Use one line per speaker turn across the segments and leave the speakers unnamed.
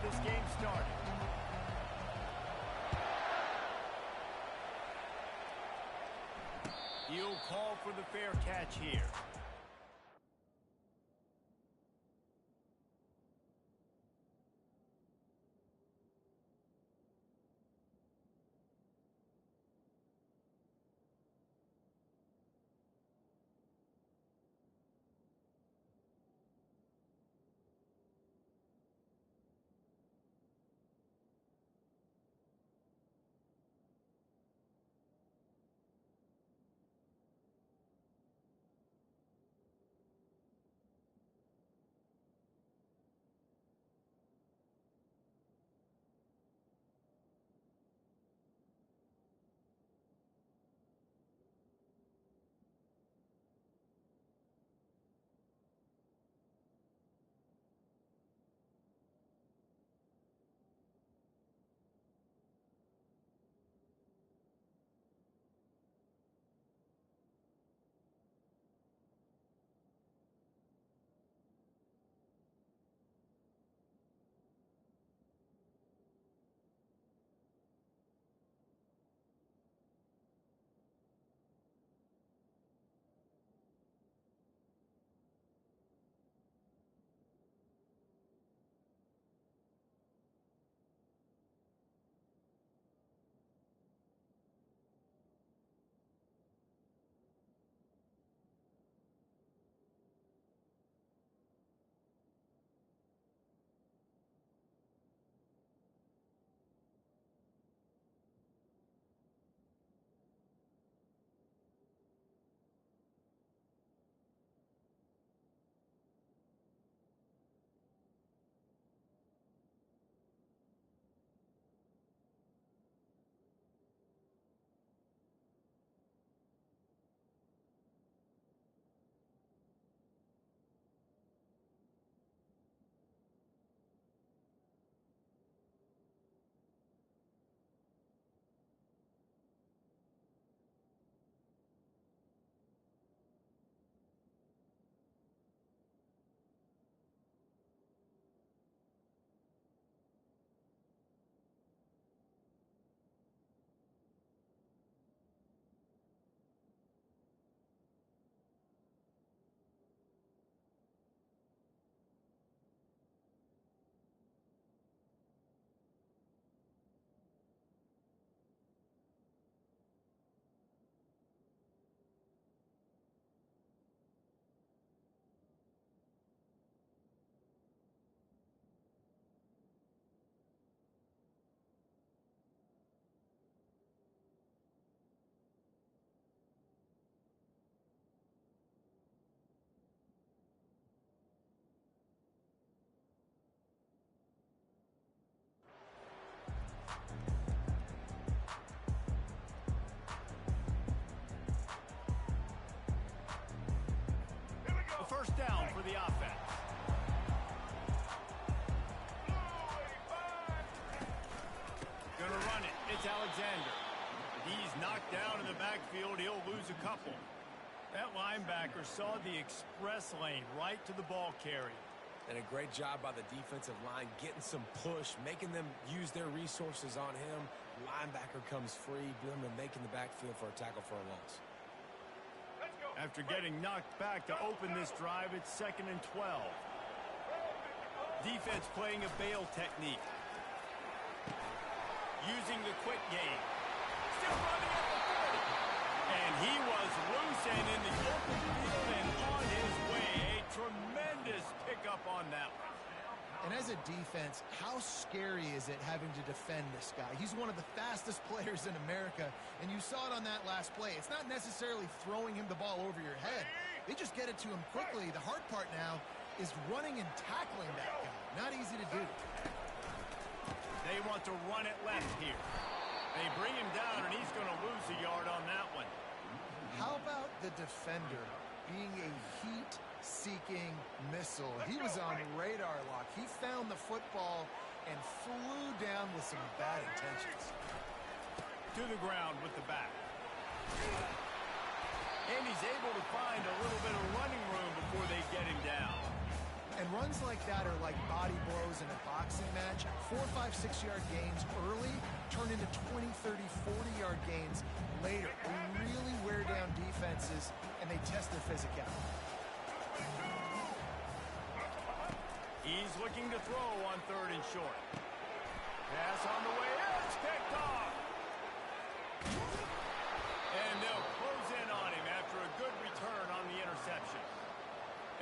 this game started. He'll call for the fair catch here. First down for the offense. Gonna run it. It's Alexander. He's knocked down in the backfield. He'll lose a couple. That linebacker saw the express lane right to the ball carrier.
And a great job by the defensive line getting some push, making them use their resources on him. Linebacker comes free, boom, and making the backfield for a tackle for a loss.
After getting knocked back to open this drive, it's 2nd and 12. Defense playing a bail technique. Using the quick game. Still running at the 40. And he was loose and in the open field and on his way. A tremendous pickup on that one.
And as a defense, how scary is it having to defend this guy? He's one of the fastest players in America, and you saw it on that last play. It's not necessarily throwing him the ball over your head. They just get it to him quickly. The hard part now is running and tackling that guy. Not easy to do.
They want to run it left here. They bring him down, and he's going to lose a yard on that one.
How about the defender being a heat-seeking missile? He was on radar lock. He found the football and flew down with some bad intentions.
To the ground with the back. And he's able to find a little bit of running room before they get him down.
And runs Things like that are like body blows in a boxing match. 4, 5, 6-yard gains early turn into 20, 30, 40-yard gains later. They really wear down defenses, and they test their physicality.
He's looking to throw on 3rd and short. Pass on the way. It's picked off. And they'll close in on him after a good return on the interception.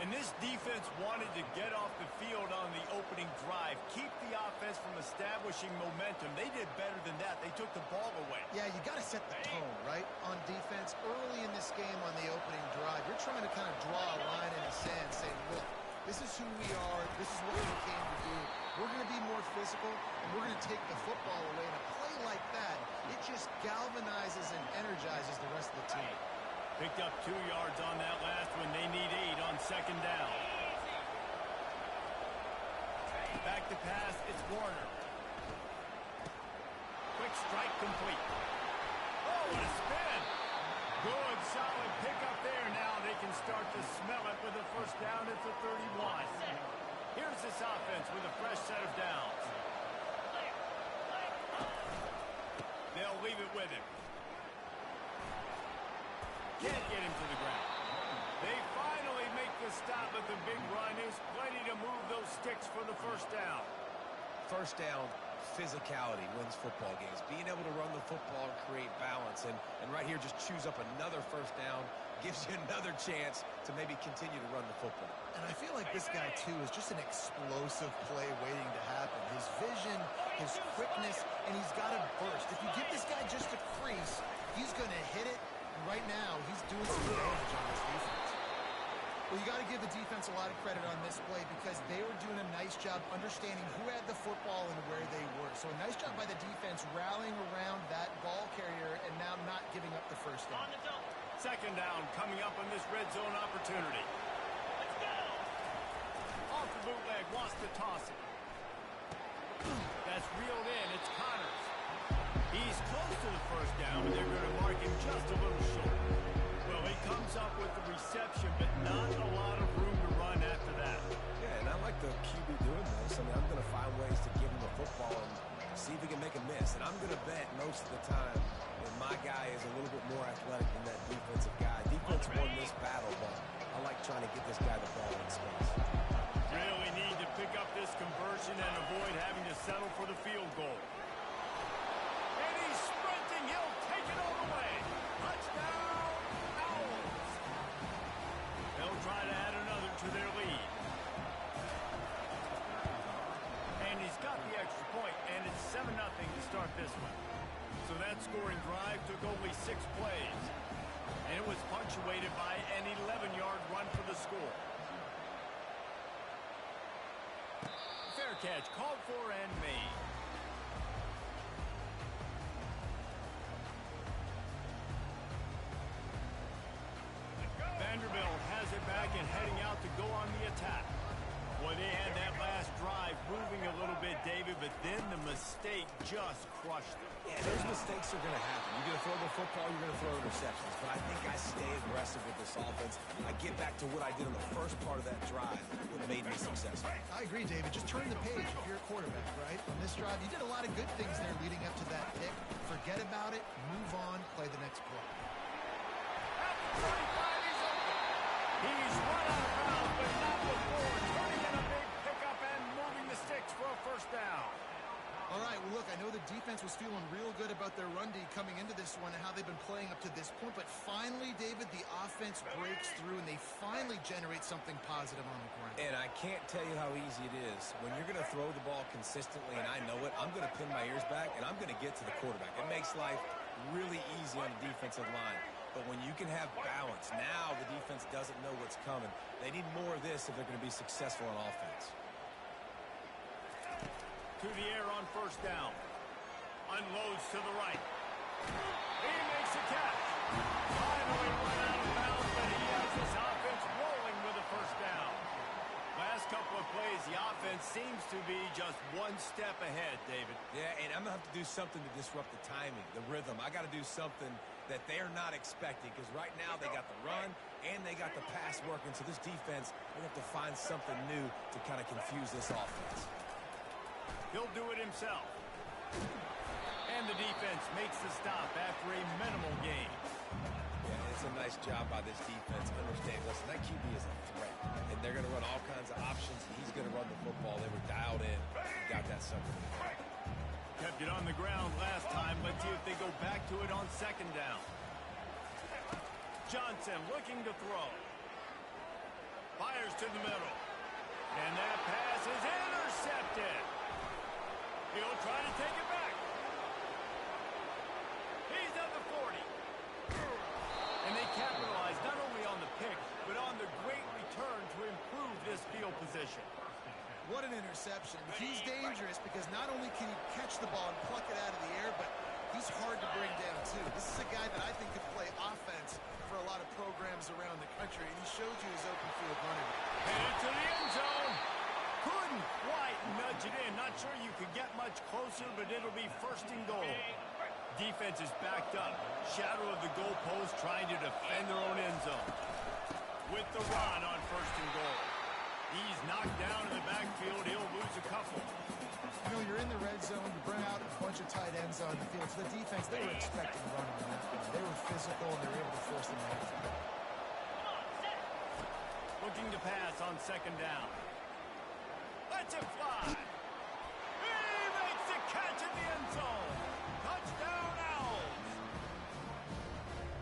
And this defense wanted to get off the field on the opening drive, keep the offense from establishing momentum. They did better than that. They took the ball away.
Yeah, you got to set the tone, right, on defense. Early in this game on the opening drive, you're trying to kind of draw a line in the sand, saying, look, this is who we are. This is what we came to do. We're going to be more physical, and we're going to take the football away. And a play like that, it just galvanizes and energizes the rest of the team.
Picked up 2 yards on that last one. They need 8 on 2nd down. Back to pass. It's Warner. Quick strike complete. Oh, what a spin. Good, solid pickup there. Now they can start to smell it with a 1st down at the 31. Here's this offense with a fresh set of downs. They'll leave it with him. Can't get him to the ground. They finally make the stop, but the big run is plenty to move those sticks for the 1st down.
1st down, physicality wins football games. Being able to run the football and create balance. And right here, just choose up another 1st down. Gives you another chance to maybe continue to run the football.
And I feel like this guy, too, is just an explosive play waiting to happen. His vision, his quickness, and he's got a burst. If you give this guy just a crease, he's going to hit it. And right now, he's doing some damage on this defense. Well, you got to give the defense a lot of credit on this play because they were doing a nice job understanding who had the football and where they were. So a nice job by the defense rallying around that ball carrier and now not giving up the 1st down.
2nd down coming up on this red zone opportunity. Let's go. Off the bootleg, wants to toss it. That's reeled in. It's Connors. He's close to the 1st down, but they're going to mark him just a little short. Well, he comes up with the reception, but not a lot of room to run after that.
Yeah, and I like the QB doing this. I mean, I'm going to find ways to give him the football and see if he can make a miss. And I'm going to bet most of the time that my guy is a little bit more athletic than that defensive guy. Defense won this battle, but I like trying to get this guy the ball in space.
Really need to pick up this conversion and avoid having to settle for the field goal. And he's sprinting. He'll take it all the way. Touchdown, Owls. They'll try to add another to their lead. And he's got the extra point, and it's 7-0 to start this one. So that scoring drive took only 6 plays. And it was punctuated by an 11-yard run for the score. Fair catch, called for and made. Vanderbilt has it back and heading out to go on the attack. Boy, they had that last drive moving a little bit, David, but then the mistake just crushed them.
Yeah, those mistakes are going to happen. You're going to throw the football, you're going to throw interceptions. But I think I stay aggressive with this offense. I get back to what I did in the first part of that drive that made me successful.
I agree, David. Just turn the page if you're a quarterback, right? On this drive, you did a lot of good things there leading up to that pick. Forget about it, move on, play the next play.
At the 35, he's open. He's run out of bounds, but not before turning in a big pickup and moving the sticks for a 1st down.
All right, well, look, I know the defense was feeling real good about their run D coming into this one and how they've been playing up to this point, but finally, David, the offense breaks through and they finally generate something positive on the ground.
And I can't tell you how easy it is. When you're going to throw the ball consistently, and I know it, I'm going to pin my ears back, and I'm going to get to the quarterback. It makes life really easy on the defensive line. But when you can have balance, now the defense doesn't know what's coming. They need more of this if they're going to be successful on offense.
To the air on 1st down. Unloads to the right. He makes a catch. Finally run out of bounds, but he has his offense rolling with a 1st down. Last couple of plays, the offense seems to be just one step ahead, David.
Yeah, and I'm going to have to do something to disrupt the timing, the rhythm. I got to do something that they're not expecting because right now they got the run and they got the pass working. So this defense, they have to find something new to kind of confuse this offense.
He'll do it himself. And the defense makes the stop after a minimal gain.
Yeah, it's a nice job by this defense. Understand, listen, that QB is a threat. And they're going to run all kinds of options. He's going to run the football. They were dialed in and got that sucker.
Kept it on the ground last time. Let's see if they go back to it on second down. Johnson looking to throw. Fires to the middle. And that pass is intercepted. He'll try to take it back. He's at the 40. And they capitalize not only on the pick, but on the great return to improve this field position.
What an interception. He's dangerous because not only can he catch the ball and pluck it out of the air, but he's hard to bring down, too. This is a guy that I think could play offense for a lot of programs around the country, and he showed you his open field running.
Headed to the end zone. Couldn't quite nudge it in. Not sure you could get much closer, but it'll be first and goal. Defense is backed up. Shadow of the goalpost trying to defend their own end zone. With the run on first and goal. He's knocked down in the backfield. He'll lose a couple.
You know, you're in the red zone. You bring out a bunch of tight ends on the field. So the defense, they were expecting to run on that one. They were physical, and they were able to force them out.
Looking to pass on second down. Let's it fly. He makes the catch in the end zone. Touchdown, Owls.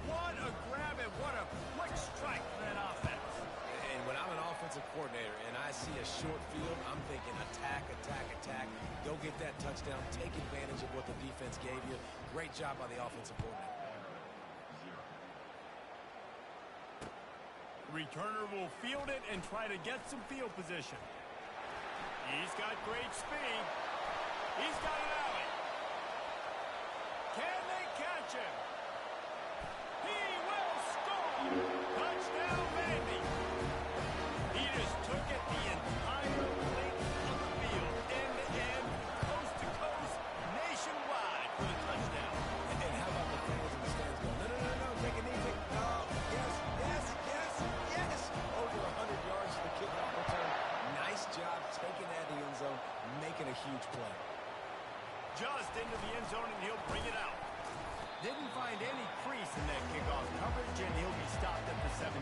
What a grab and what a quick strike for that offense.
And when I'm an offensive coordinator and I see a short field, I'm thinking attack, attack, attack. Go get that touchdown. Take advantage of what the defense gave you. Great job by the offensive coordinator.
Returner will field it and try to get some field position. He's got great speed. He's got an alley. Can they catch him? He will score. Touchdown, Vandy. He just took it the entire length of the field, end to end, coast to coast, nationwide for the touchdown.
And how about the fans in the stands going, no, no, no, no, take it easy. No, yes, yes, yes, yes. Over 100 yards to the kickoff return. Nice job taking that to the end zone, making a huge play.
Just into the end zone, and he'll bring it out. Didn't find any crease in that kickoff coverage, and he'll be stopped at the 17.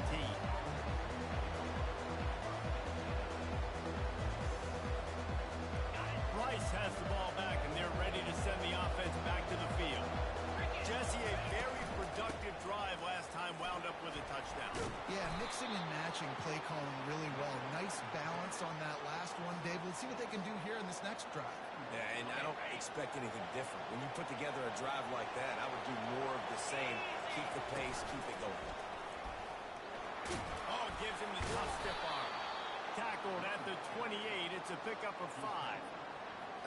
Rice has the ball back, and they're ready to send the offense back to the field. Jesse, a very productive drive last time, wound up with a touchdown.
Yeah, mixing and matching play calling really well. Nice balance on that last one, Dave. Let's see what they can do here in this next drive.
Yeah, and I don't expect anything different. When you put together a drive like that, I would do more of the same. Keep the pace, keep it going.
Oh, gives him the tough stiff arm. Tackled at the 28. It's a pickup of 5.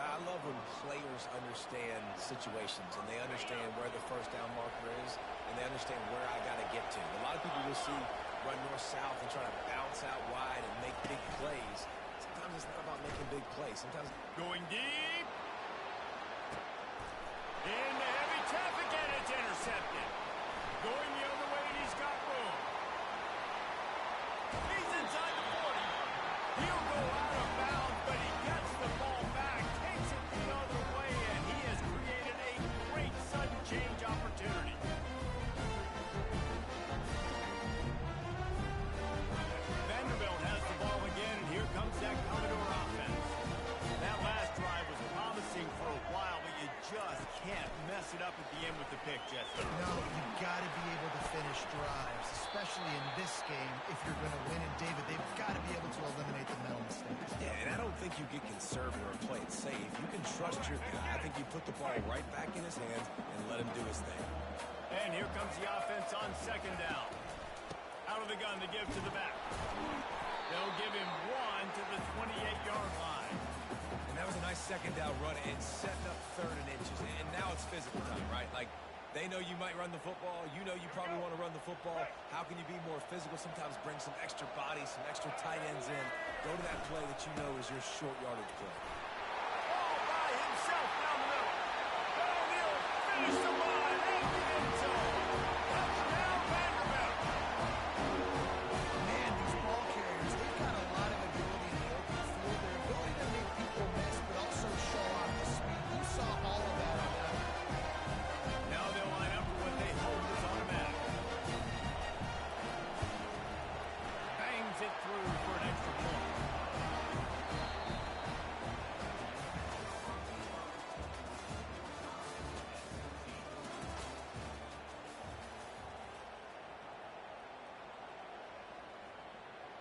I love when players understand situations and they understand where the first down marker is and they understand where I got to get to. A lot of people will see run north-south and try to bounce out wide and make big plays. Sometimes it's not about making big plays. Sometimes
going deep. Into heavy traffic, and it's intercepted. Going the other way, and he's got room. He's inside the 40. He'll go out of bounds, but he gets the ball back, takes it the other way, and he has created a great sudden change opportunity. Vanderbilt has the ball again, and here comes that Commodore offense. That last drive was promising for a while, but you just can't mess it up at the end with the pick, Jesse.
No, you've got to be able to finish drives, especially in this game if you're going to win. And, David, they've got to be able to eliminate the mental mistakes.
Yeah, and I don't think you get conservative or play it safe. You can trust your guy. I think you put the ball right back in his hands and let him do his thing.
And here comes the offense on second down. Out of the gun to give to the back. They'll give him 1 to the 28-yard line.
And that was a nice second down run and setting up 3rd and inches. And now it's physical time, right? Like, They know you might run the football. You know you probably want to run the football. How can you be more physical? Sometimes bring some extra bodies, some extra tight ends in. Go to that play that you know is your short yardage play.
All by himself down the middle. And he'll finish the line at the end zone. Touchdown, Vanderbilt.
Man, these ball carriers, they've got a lot of ability in the open field. Their ability to make people miss, but also show off the speed. You saw all of that on that one.
Now they'll line up for what they hope is automatic. Bangs it through for an extra point.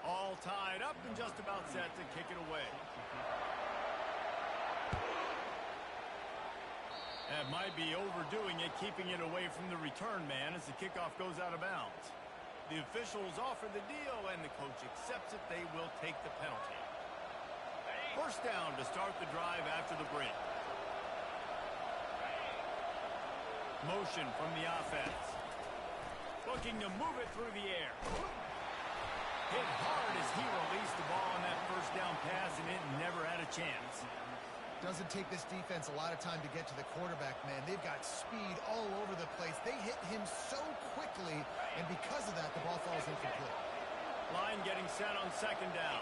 All tied up and just about set to kick it away. That might be overdoing it, keeping it away from the return man as the kickoff goes out of bounds. The officials offer the deal, and the coach accepts it. They will take the penalty. First down to start the drive after the break. Motion from the offense. Looking to move it through the air. Hit hard as he released the ball on that first down pass, and it never had a chance.
Doesn't take this defense a lot of time to get to the quarterback, man. They've got speed all over the place. They hit him so quickly, and because of that, the ball falls incomplete.
Line getting set on second down.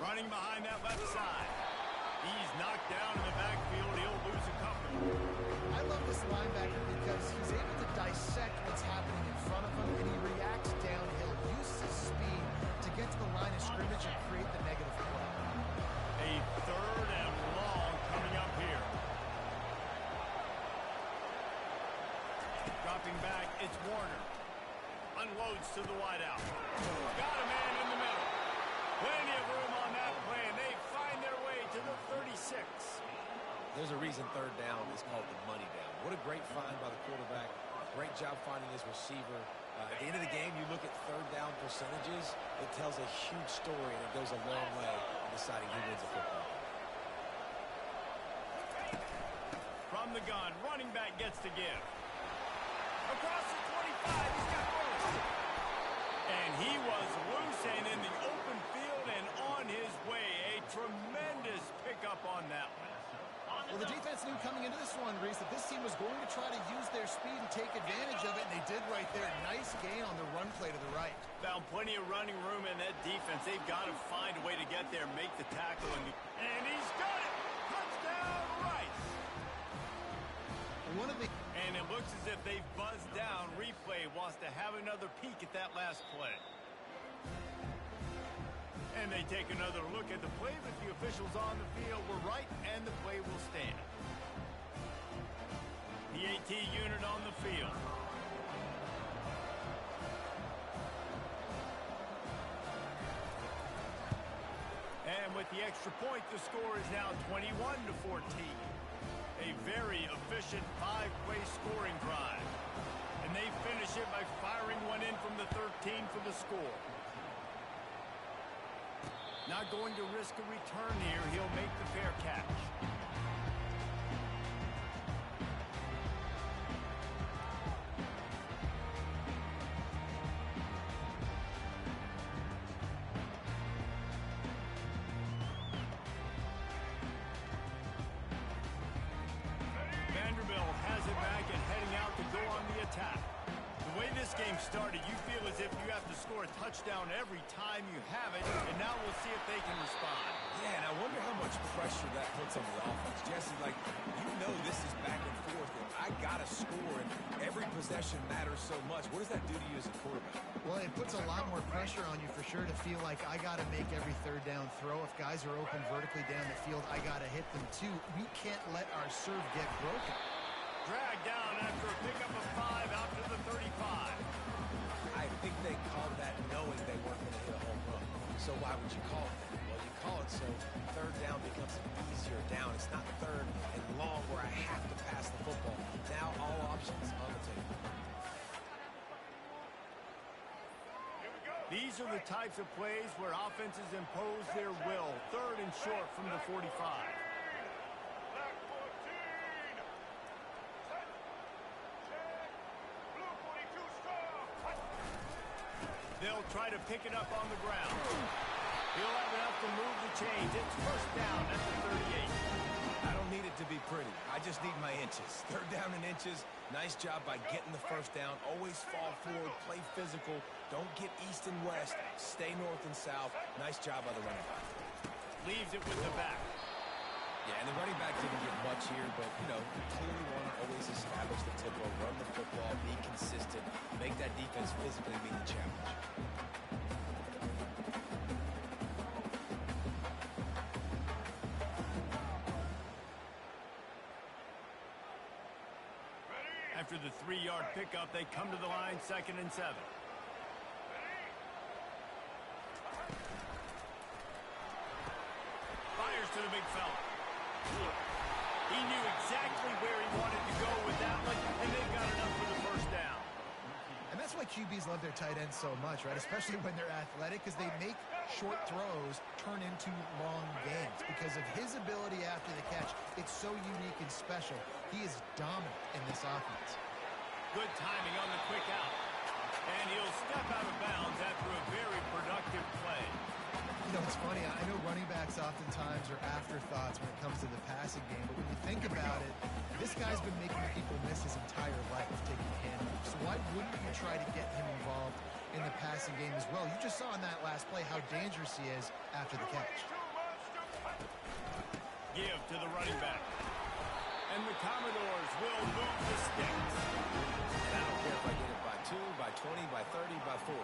Running behind that left side. He's knocked down in the backfield. He'll lose a couple.
I love this linebacker because he's able to dissect what's happening in front of him, and he reacts downhill, uses his speed to get to the line of scrimmage and create the negative play.
A third and long coming up here. Dropping back, it's Warner. Unloads to the wideout. Got a man in the middle. Plenty of room on that play, and they find their way to the 36.
There's a reason third down is called the money down. What a great find by the quarterback. Great job finding his receiver. At the end of the game, you look at third down percentages. It tells a huge story, and it goes a long way in deciding who wins a football game.
From the gun, running back gets to give. Across the 25, he's got room. And he was loose and in the open field and on his way. A tremendous pickup on that one.
Well, the defense knew coming into this one, Reese, that this team was going to try to use their speed and take advantage of it, and they did right there. Nice gain on the run play to the right.
Found plenty of running room in that defense. They've got to find a way to get there, make the tackle, and he's got it! Touchdown, Rice! And it looks as if they've buzzed down. Replay wants to have another peek at that last play. And they take another look at the play, but the officials on the field were right, and the play will stand. The AT unit on the field. And with the extra point, the score is now 21-14. A very efficient five-play scoring drive. And they finish it by firing one in from the 13 for the score. Not going to risk a return here. He'll make the fair catch. Vanderbilt has it back and heading out to go on the attack. The way this game started, you feel as if you have to score a touchdown every time you have it, and now we'll see if they can respond.
Yeah, and I wonder how much pressure that puts on the offense. Jesse, like, you know this is back and forth, and I got to score, and every possession matters so much. What does that do to you as a quarterback?
Well, it puts a lot more pressure on you for sure to feel like I got to make every third down throw. If guys are open vertically down the field, I got to hit them too. We can't let our serve get broken.
Dragged down after a pickup of 5 out to the 35.
I think they called that knowing they weren't going to hit a home run. So why would you call it that? Well, you call it so third down becomes an easier down. It's not third and long where I have to pass the football. Now all options on the table.
These are the types of plays where offenses impose their will. Third and short from the 45. try to pick it up on the ground. He'll have enough to move the chains. It's first down at the 38.
I don't need it to be pretty. I just need my inches. Third down in inches. Nice job by getting the first down. Always fall forward, play physical. Don't get east and west. Stay north and south. Nice job by the running back.
Leaves it with the back.
Yeah, and the running back didn't get much here, but, you know, clearly want to always establish the tempo, run the football, be consistent, make that defense physically meet the challenge.
After the 3-yard pickup, they come to the line, 2nd and 7. Fires to the big fella. He knew exactly where he wanted to go with that one, and they got enough for the first down.
And that's why QBs love their tight ends so much, right? Especially when they're athletic, because they make short throws turn into long gains. Because of his ability after the catch, it's so unique and special. He is dominant in this offense.
Good timing on the quick out. And he'll step out of bounds after a very productive play.
You know, it's funny. I know running backs oftentimes are afterthoughts when it comes to the passing game. But when you think about it, this guy's been making people miss his entire life taking handoffs. So why wouldn't you try to get him involved in the passing game as well? You just saw in that last play how dangerous he is after the catch.
Give to the running back. And the Commodores will move the sticks.
And I don't care if I get it by 2, by 20, by 30, by 40.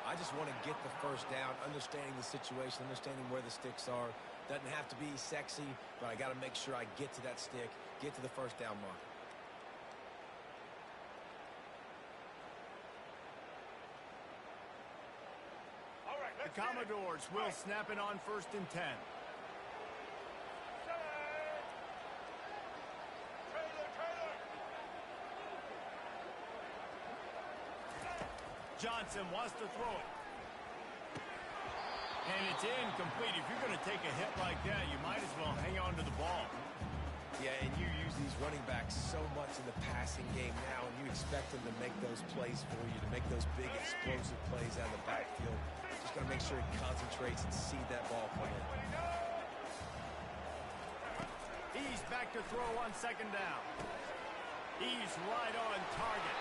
I just want to get the first down, understanding the situation, understanding where the sticks are. Doesn't have to be sexy, but I got to make sure I get to that stick, get to the first down mark.
The Commodores will snap it on 1st and 10. Johnson wants to throw it. And it's incomplete. If you're going to take a hit like that, you might as well hang on to the ball.
Yeah, and you use these running backs so much in the passing game now, and you expect them to make those plays for you, to make those big explosive plays out of the backfield. Just got to make sure he concentrates and see that ball come in.
He's back to throw on 2nd down. He's right on target.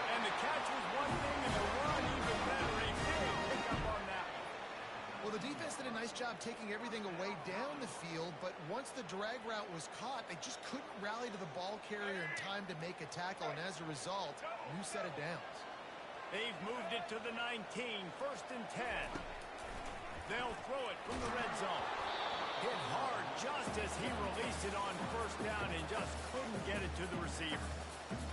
And the catch was one thing, and the run even better. A big pickup on that one.
Well, the defense did a nice job taking everything away down the field, but once the drag route was caught, they just couldn't rally to the ball carrier in time to make a tackle, and as a result, new set of downs.
They've moved it to the 19, 1st and 10. They'll throw it from the red zone. Hit hard just as he released it on 1st down and just couldn't get it to the receiver.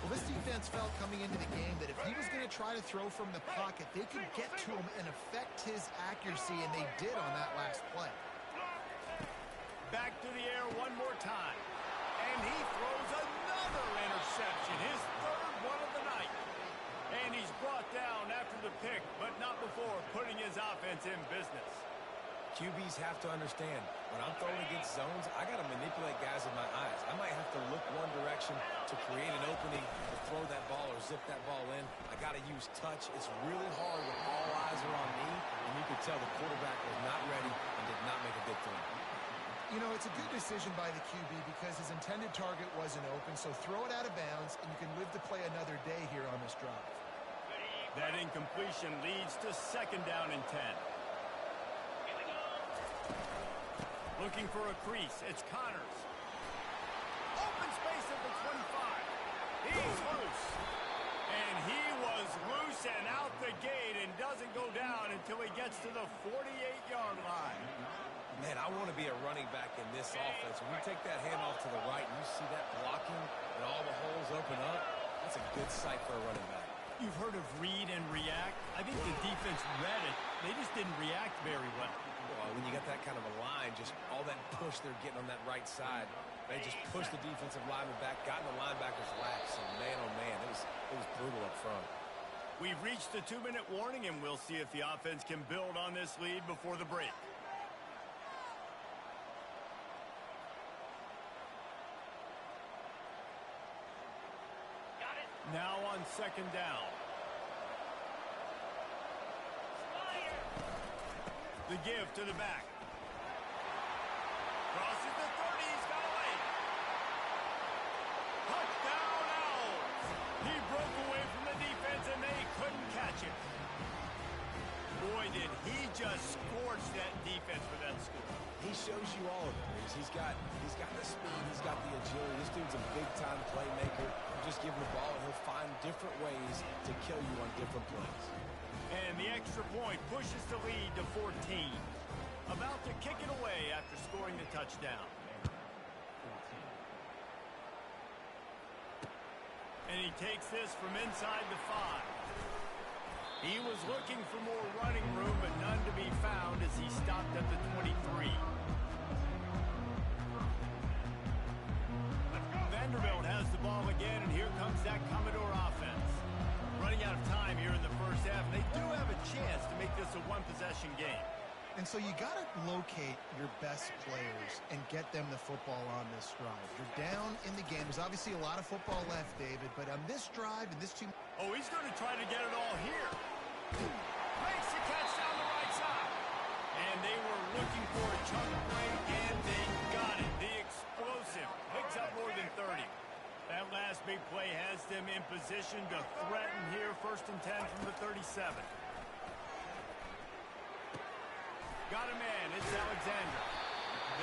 Well, this defense felt coming into the game that if he was going to try to throw from the pocket, they could get to him and affect his accuracy, and they did on that last play.
Back to the air one more time. And he throws another interception, his 3rd one of the night. And he's brought down after the pick, but not before putting his offense in business.
QBs have to understand, when I'm throwing against zones, I got to manipulate guys with my eyes. I might have to look one direction to create an opening to throw that ball or zip that ball in. I got to use touch. It's really hard when all eyes are on me, and you could tell the quarterback was not ready and did not make a good throw.
You know, it's a good decision by the QB because his intended target wasn't open, so throw it out of bounds, and you can live to play another day here on this drive.
That incompletion leads to 2nd down and 10. Looking for a crease. It's Connors. Open space at the 25. He's loose. And he was loose and out the gate and doesn't go down until he gets to the 48-yard line.
Man, I want to be a running back in this offense. When you take that handoff to the right and you see that blocking and all the holes open up, that's a good sight for a running back.
You've heard of read and react. I think the defense read it. They just didn't react very well.
Well, when you got that kind of a line, just all that push they're getting on that right side, they just pushed the defensive lineman back, got in the linebacker's laps, and man, oh man, it was brutal up front.
We've reached the 2-minute warning, and we'll see if the offense can build on this lead before the break. Now on 2nd down. The give to the back. Crosses the 30. He's got away. Touchdown, Owls. He broke away from the defense, and they couldn't catch him. Boy, did he just scorch that defense for that score.
He shows you all of it. He's got the speed. He's got the agility. This dude's a big-time playmaker. Just give him the ball, and he'll find different ways to kill you on different plays.
And the extra point pushes the lead to 14. About to kick it away after scoring the touchdown. And he takes this from inside the 5. He was looking for more running room, but none to be found as he stopped at the 23. Vanderbilt has the ball again, and here comes that Commodore offense. Running out of time here in the first half, and they do have a chance to make this a one-possession game.
And so you got to locate your best players and get them the football on this drive. You're down in the game. There's obviously a lot of football left, David, but on this drive and this team...
Oh, he's going to try to get it all here. Makes the catch down the right side. And they were looking for a chunk play, and they got it. The explosive picks up more than 30. That last big play has them in position to threaten here. 1st and 10 from the 37. Got a man. It's Alexander.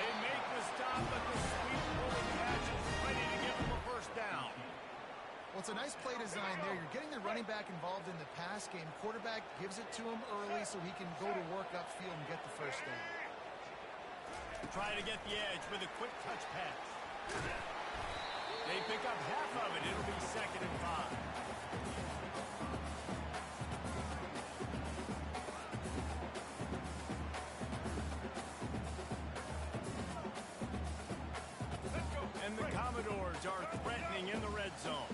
They make the stop, but the sweep pulling catch is ready to give them a first down.
Well, it's a nice play design there. You're getting the running back involved in the pass game. Quarterback gives it to him early so he can go to work upfield and get the first down.
Try to get the edge with a quick touch pass. They pick up half of it. It'll be 2nd and 5. And the Commodores are threatening in the red zone.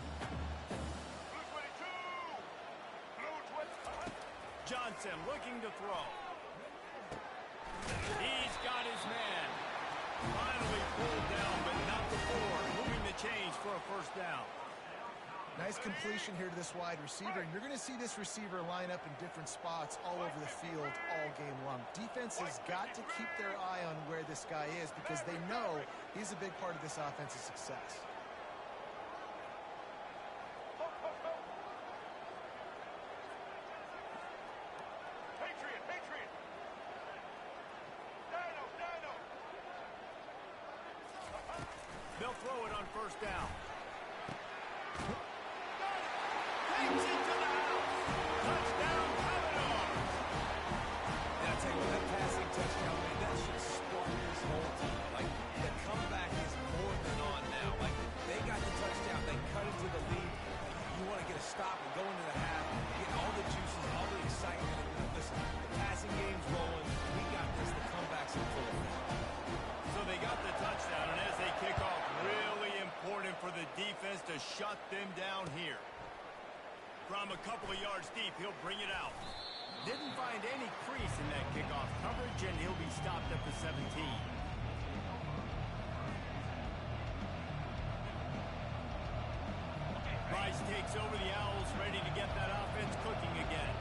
Johnson looking to throw. He's got his man. Finally pulled down, but not before. Moving the chains for a first down.
Nice completion here to this wide receiver. And you're going to see this receiver line up in different spots all over the field all game long. Defense has got to keep their eye on where this guy is because they know he's a big part of this offensive success.
They'll throw it on first down. Takes it to the house. Touchdown, Commodores.
And I tell you what, that passing touchdown, man, that should spark this whole team. Like, the comeback is more than on now. Like, they got the touchdown. They cut into the lead. You want to get a stop and go into the half, get all the juices, all the excitement. And listen, the passing game's rolling. We got this. The comeback's in full effect.
So they got the touchdown, and as they kick off, really important for the defense to shut them down here. From a couple of yards deep, he'll bring it out. Didn't find any crease in that kickoff coverage, and he'll be stopped at the 17. Rice takes over the Owls, ready to get that offense cooking again.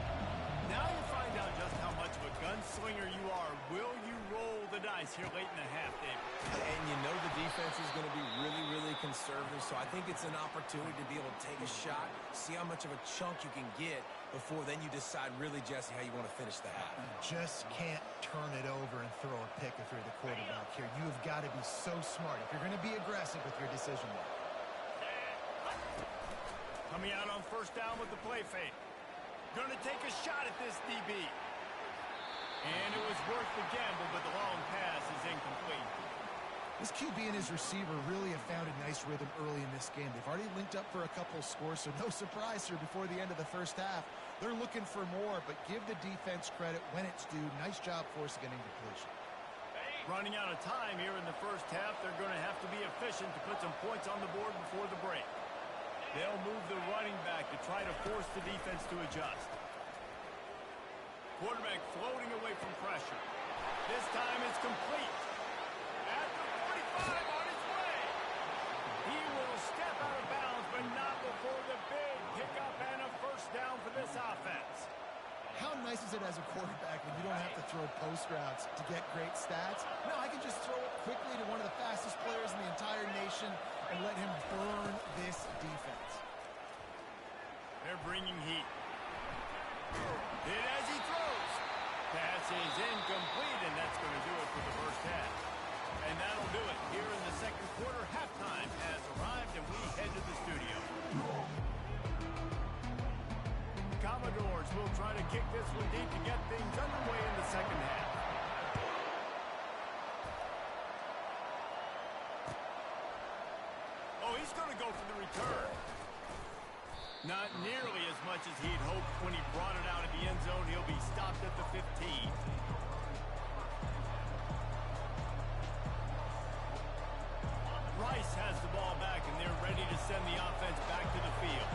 Now you find out just how much of a gunslinger you are. Will you roll the dice here late in the half, David?
And you know the defense is going to be really, really conservative, so I think it's an opportunity to be able to take a shot, see how much of a chunk you can get before then you decide really, Jesse, how you want to finish the half.
You just can't turn it over and throw a pick if you're the quarterback here. You have got to be so smart if you're going to be aggressive with your decision making.
Coming out on first down with the play fake. Going to take a shot at this DB. And it was worth the gamble, but the long pass is incomplete.
This QB and his receiver really have found a nice rhythm early in this game. They've already linked up for a couple scores, so no surprise here before the end of the first half. They're looking for more, but give the defense credit when it's due. Nice job for us getting completion.
Running out of time here in the first half, they're going to have to be efficient to put some points on the board before the break. They'll move the running back to try to force the defense to adjust. Quarterback floating away from pressure. This time it's complete. At the 45 on his way. He will step out of bounds, but not before the big pickup and a first down for this offense.
How nice is it as a quarterback when you don't have to throw post routes to get great stats. No, I can just throw it quickly to one of the fastest players in the entire nation and let him burn this defense.
They're bringing heat. Hit as he throws. Pass is incomplete, and that's going to do it for the first half. And that'll do it here in the second quarter. Halftime has arrived, and we head to the studio. The Commodores will try to kick this one deep to get things underway in the second half. Oh, he's going to go for the return. Not nearly as much as he'd hoped when he brought it out of the end zone. He'll be stopped at the 15. Rice has the ball back, and they're ready to send the offense back to the field.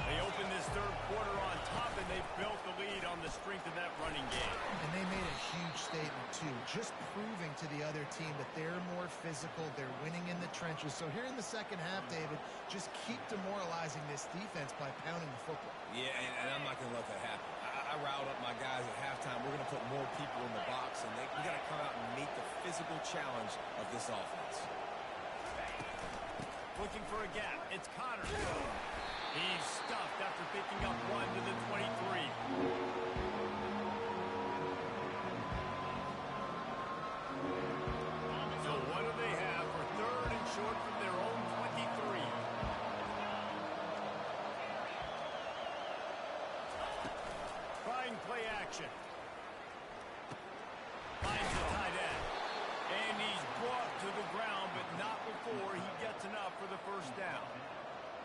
They open this third quarter on top, and they've built the lead on the strength of that running game.
And they made a huge statement, too, just proving to the other team that they're more physical, they're winning in the trenches. So here in the second half, David, just keep demoralizing this defense by pounding the football.
Yeah, and I'm not going to let that happen. I riled up my guys at halftime. We're going to put more people in the box, and we got to come out and meet the physical challenge of this offense.
Looking for a gap. It's Connor. He's stuffed after picking up one to the 23. So what do they have for third and short from their own 23? Trying play action. Finds the tight end. And he's brought to the ground, but not before he gets enough for the first down.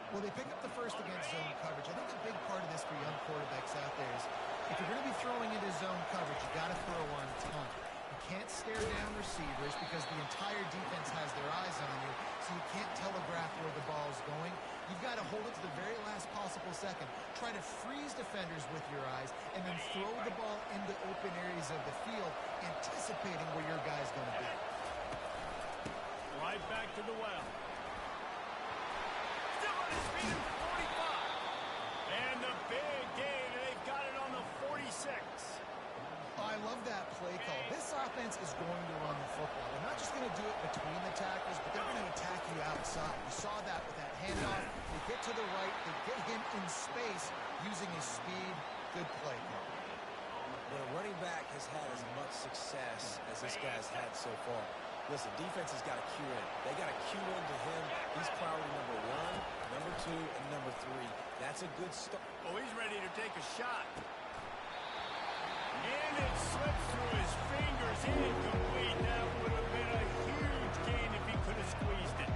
Well, they pick up the first against zone coverage. I think a big part of this for young quarterbacks out there is if you're going to be throwing into zone coverage, you got to throw on time. You can't stare down receivers because the entire defense has their eyes on you, so you can't telegraph where the ball's going. You've got to hold it to the very last possible second. Try to freeze defenders with your eyes, and then throw the ball into open areas of the field, anticipating where your guy's going to be.
Right back to the well. Still on his feet at the 45. And the big gain, and they've got it on the 46.
I love that play call. This offense is going to run the football. They're not just going to do it between the tackles, but they're going to attack you outside. You saw that with that handoff. They get to the right. They get him in space using his speed. Good play call.
When a running back has had as much success as this guy's had so far, listen, defense has got to cue in. They got to cue into him. He's priority number 1, number 2, and number 3. That's a good start.
Oh, he's ready to take a shot. And it slips through his fingers. Incomplete. That would have been a huge gain if he could have squeezed it.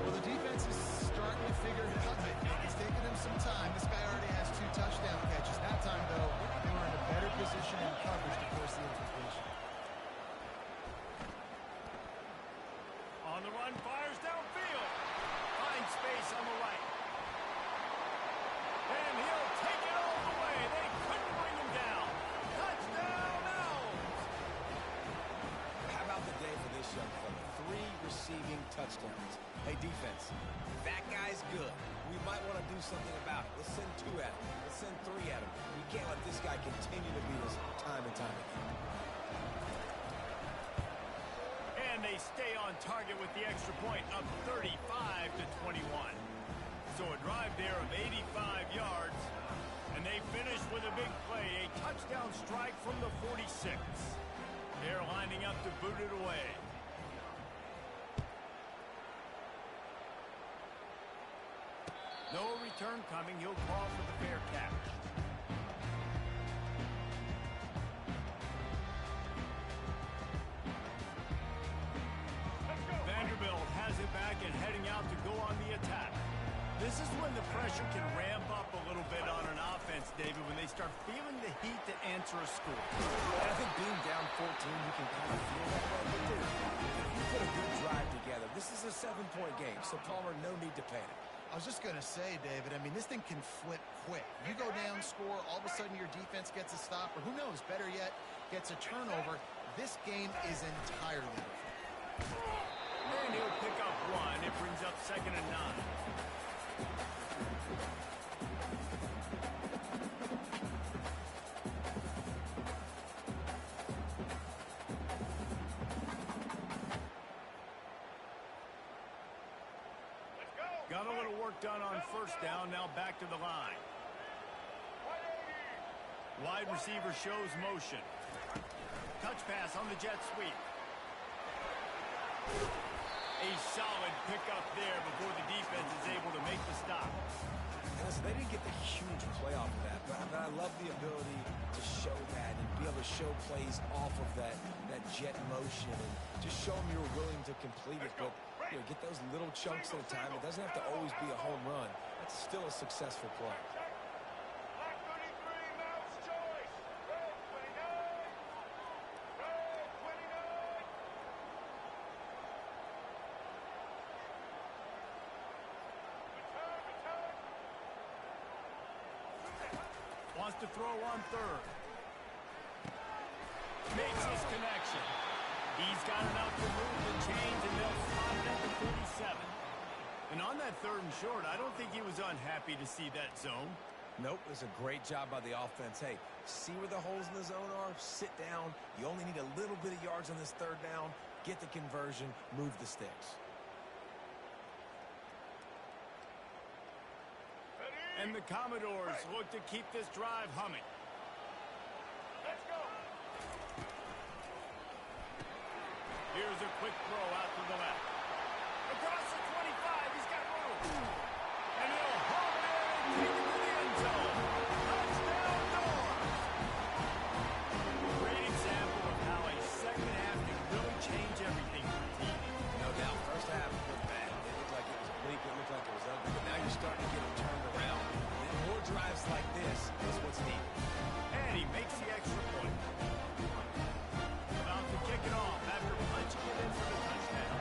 Well, the defense is starting to figure it out. It's taking him some time. This guy already has 2 touchdown catches. That time, though, they were in a better position in coverage to force the incompletion.
On the run, fires downfield. Finds space on the right. And he'll take it all the way. They couldn't bring him down. Touchdown Owls.
How about the day for this young fella? 3 receiving touchdowns. Hey, defense, that guy's good. We might want to do something about it. Let's send 2 at him. Let's send 3 at him. We can't let this guy continue to beat us time and time again.
And they stay on target with the extra point, up 35-21. So a drive there of 85 yards. And they finish with a big play, a touchdown strike from the 46. They're lining up to boot it away. No return coming. He'll call for the fair catch. Vanderbilt has it back and heading out to go on the attack. This is when the pressure can ramp up a little bit on an offense, David, when they start feeling the heat to answer a score.
And I think being down 14, you can kind of feel that way. But dude, you put a good drive together. This is a 7-point game, so Palmer, no need to panic.
I was just going to say, David, I mean, this thing can flip quick. You go down, score, all of a sudden your defense gets a stop, or who knows, better yet, gets a turnover. This game is entirely different.
And he'll pick up 1. It brings up 2nd and 9. work done on first down. Now back to the line. Wide receiver shows motion. Touch pass on the jet sweep. A solid pickup there before the defense is able to make the stop.
Listen, they didn't get the huge play off of that, but I love the ability to show that and be able to show plays off of that jet motion and just show them you're willing to complete it. But get those little chunks at a time. It doesn't have to always be a home run. That's still a successful play.
Wants to throw on third. Makes his connection. He's got enough to move the chains, and they'll slot it at the 37. And on that third and short, I don't think he was unhappy to see that zone.
Nope, it was a great job by the offense. Hey, see where the holes in the zone are? Sit down. You only need a little bit of yards on this third down. Get the conversion. Move the sticks.
And the Commodores look to keep this drive humming. Let's go. Here's a quick throw out to the left. Across the 25, he's got room. And he'll haul it in and take it to the end zone. Touchdown, Doors. Great example of how a second half can really change everything for a team.
No doubt, first half was bad. It looked like it was bleak. It looked like it was ugly. But now you're starting to get it turned around. And more drives like this is what's needed.
And he makes the extra point. About to kick it off after punching it in for the touchdown.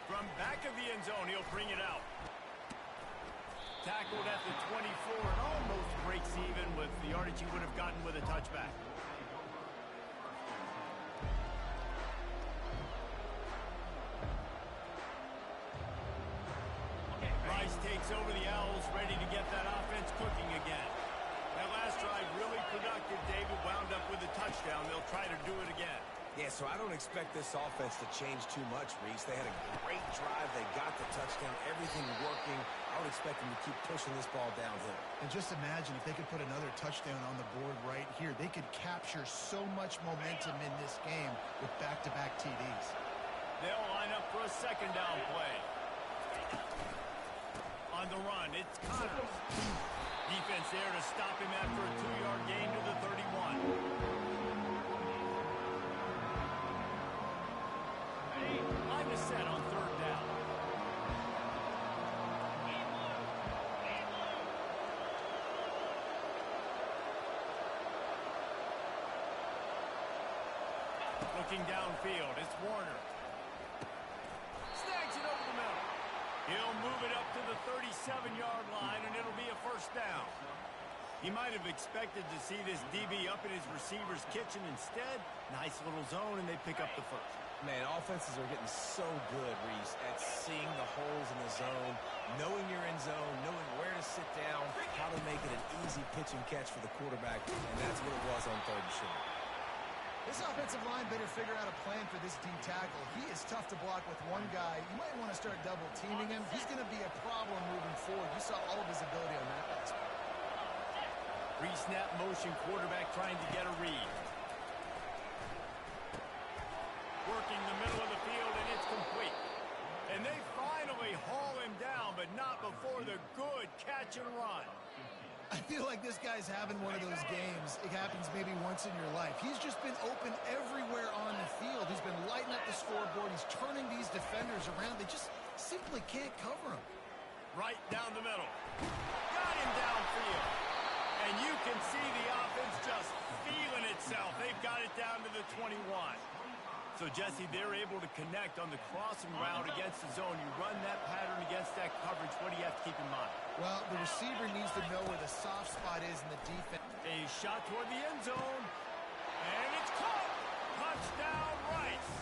From back of the end zone, he'll bring it out. Tackled at the 24 and almost breaks even with the yardage he would have gotten with a touchback. Rice takes over the Owls, ready to get that offense cooking again. That last drive really productive. David wound up with a touchdown. They'll try to do it again.
Yeah, so I don't expect this offense to change too much, Reese. They had a great drive. They got the touchdown. Everything working. I would expect them to keep pushing this ball downhill.
And just imagine if they could put another touchdown on the board right here. They could capture so much momentum in this game with back-to-back TDs.
They'll line up for a second down play. On the run, it's Connors. Defense there to stop him after a 2-yard gain to the 31. Line is set on third down. Looking downfield, it's Warner. Snags it over the middle. He'll move it up to the 37-yard line, and it'll be a first down. He might have expected to see this DB up in his receiver's kitchen. Instead, nice little zone, and they pick up the first.
Man, offenses are getting so good, Reese, at seeing the holes in the zone, knowing you're in zone, knowing where to sit down, how to make it an easy pitch and catch for the quarterback, and that's what it was on third and short.
This offensive line better figure out a plan for this D tackle. He is tough to block with one guy. You might want to start double teaming him. He's going to be a problem moving forward. You saw all of his ability on that last one.
Pre-snap motion, quarterback trying to get a read. Working the middle of the field, and it's complete. And they finally haul him down, but not before the good catch and run.
I feel like this guy's having one of those games. It happens maybe once in your life. He's just been open everywhere on the field. He's been lighting up the scoreboard. He's turning these defenders around. They just simply can't cover him.
Right down the middle. Got him downfield. And you can see the offense just feeling itself. They've got it down to the 21. So, Jesse, they're able to connect on the crossing route against the zone. You run that pattern against that coverage. What do you have to keep in mind?
Well, the receiver needs to know where the soft spot is in the defense.
A shot toward the end zone. And it's caught. Touchdown, Rice.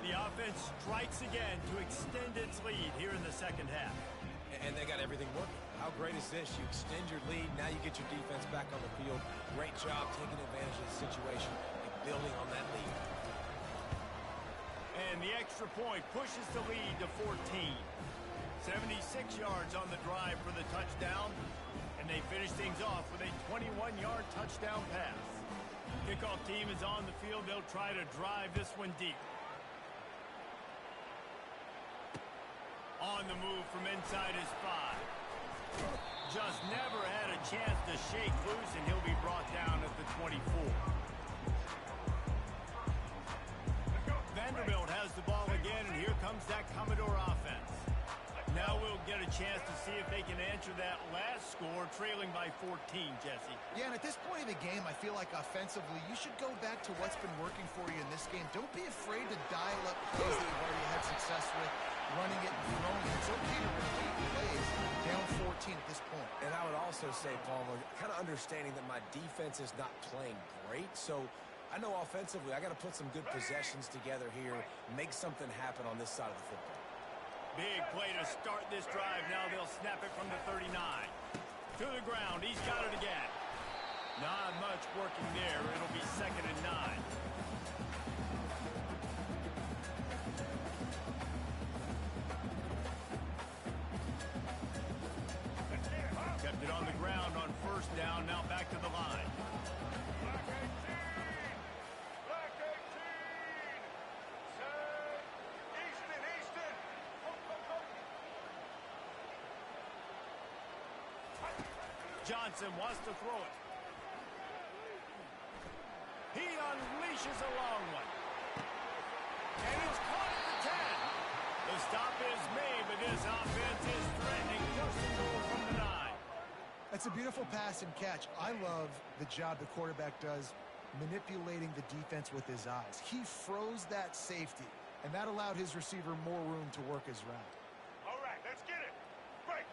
The offense strikes again to extend its lead here in the second half.
And they got everything working. How great is this? You extend your lead. Now you get your defense back on the field. Great job taking advantage of the situation. building on that lead.
And the extra point pushes the lead to 14. 76 yards on the drive for the touchdown. And they finish things off with a 21-yard touchdown pass. Kickoff team is on the field. They'll try to drive this one deep. On the move from inside his 5. Just never had a chance to shake loose, and he'll be brought down at the 24. Vanderbilt has the ball again, and here comes that Commodore offense. Now we'll get a chance to see if they can answer that last score, trailing by 14, Jesse.
Yeah, and at this point of the game, I feel like offensively, you should go back to what's been working for you in this game. Don't be afraid to dial up plays that you've already had success with, running it and throwing it. It's okay to repeat plays down 14 at this point.
And I would also say, Palmer, kind of understanding that my defense is not playing great, so I know offensively I got to put some good possessions together here, make something happen on this side of the football.
Big play to start this drive. Now they'll snap it from the 39. To the ground. He's got it again. Not much working there. It'll be 2nd and 9. Kept it on the ground on 1st down. Now back to the line. Johnson wants to throw it. He unleashes a long one. And it's caught at the 10. The stop is made, but this offense is threatening just a goal from the 9.
That's a beautiful pass and catch. I love the job the quarterback does manipulating the defense with his eyes. He froze that safety, and that allowed his receiver more room to work his route.
All right, let's get it. Break.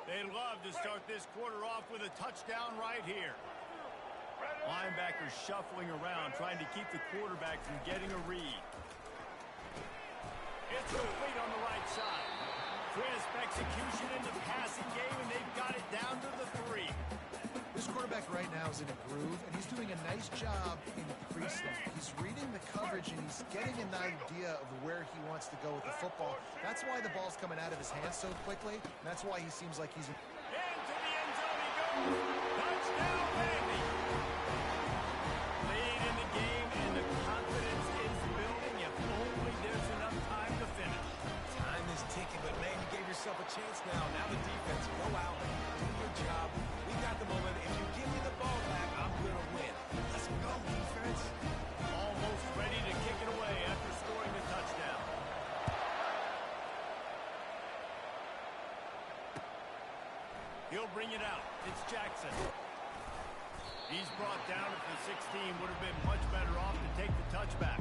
They'd love to start this quarter off with a touchdown right here. Linebackers shuffling around, trying to keep the quarterback from getting a read. It's complete on the right side. Crisp execution in the passing game, and they've got it down to the 3.
This quarterback right now is in a groove, and he's doing a nice job in pre-snap. He's reading the coverage, and he's getting an idea of where he wants to go with the football. That's why the ball's coming out of his hands so quickly, and that's why he seems like he's...
Into the end zone he goes! Touchdown, Vandy! Lead in the game, and the confidence is building if only there's enough time to finish.
Time is ticking, but man, you gave yourself a chance now. Now the defense, go out, do your job. We got the moment. If you give me the ball back, I'm going to win. Let's go, defense.
Almost ready to kick it away after scoring the touchdown. He'll bring it out. It's Jackson. He's brought down at the 16. Would have been much better off to take the touchback.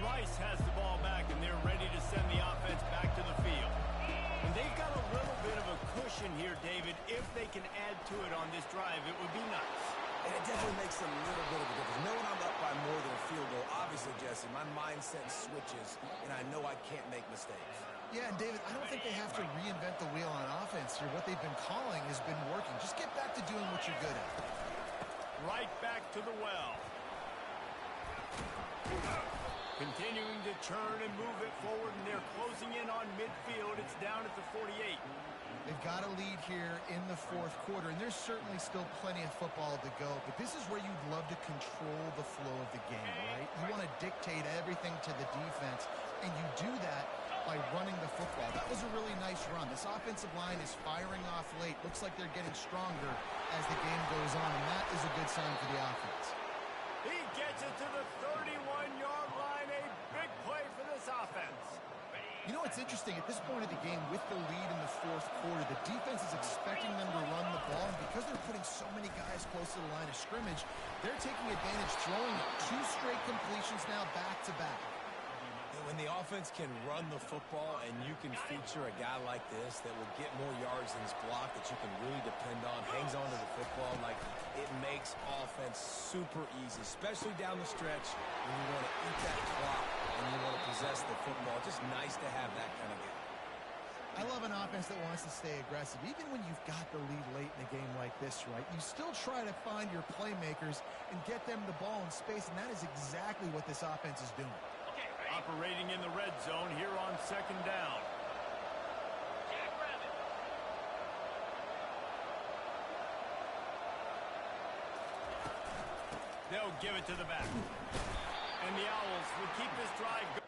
Rice has the ball back, and they're ready to send the offense back to the field. And they've got a little bit of a cushion here, David. If they can add to it on this drive, it would be nice.
And it definitely makes a little bit of a difference. Knowing I'm up by more than a field goal, obviously, Jesse, my mindset switches, and I know I can't make mistakes.
Yeah, and David, I don't think they have to reinvent the wheel on offense here. What they've been calling has been working. Just get back to doing what you're good at.
Right back to the well. Continuing to churn and move it forward, and they're closing in on midfield. It's down at the 48.
They've got a lead here in the 4th quarter, and there's certainly still plenty of football to go, but this is where you'd love to control the flow of the game, right? You want to dictate everything to the defense, and you do that by running the football. That was a really nice run. This offensive line is firing off late. Looks like they're getting stronger as the game goes on, and that is a good sign for the offense.
He gets it to the 31-yard line. A big play for this offense.
You know, it's interesting. At this point of the game, with the lead in the 4th quarter, the defense is expecting them to run the ball, and because they're putting so many guys close close to the line of scrimmage. They're taking advantage, throwing it. 2 straight completions now back-to-back.
When the offense can run the football and you can feature a guy like this that will get more yards than his block that you can really depend on, hangs on to the football, like it makes offense super easy, especially down the stretch when you want to eat that clock and you want to possess the football. Just nice to have that kind of game.
I love an offense that wants to stay aggressive. Even when you've got the lead late in a game like this, right, you still try to find your playmakers and get them the ball in space, and that is exactly what this offense is doing.
Operating in the red zone here on 2nd down. They'll give it to the back. And the Owls will keep this drive going.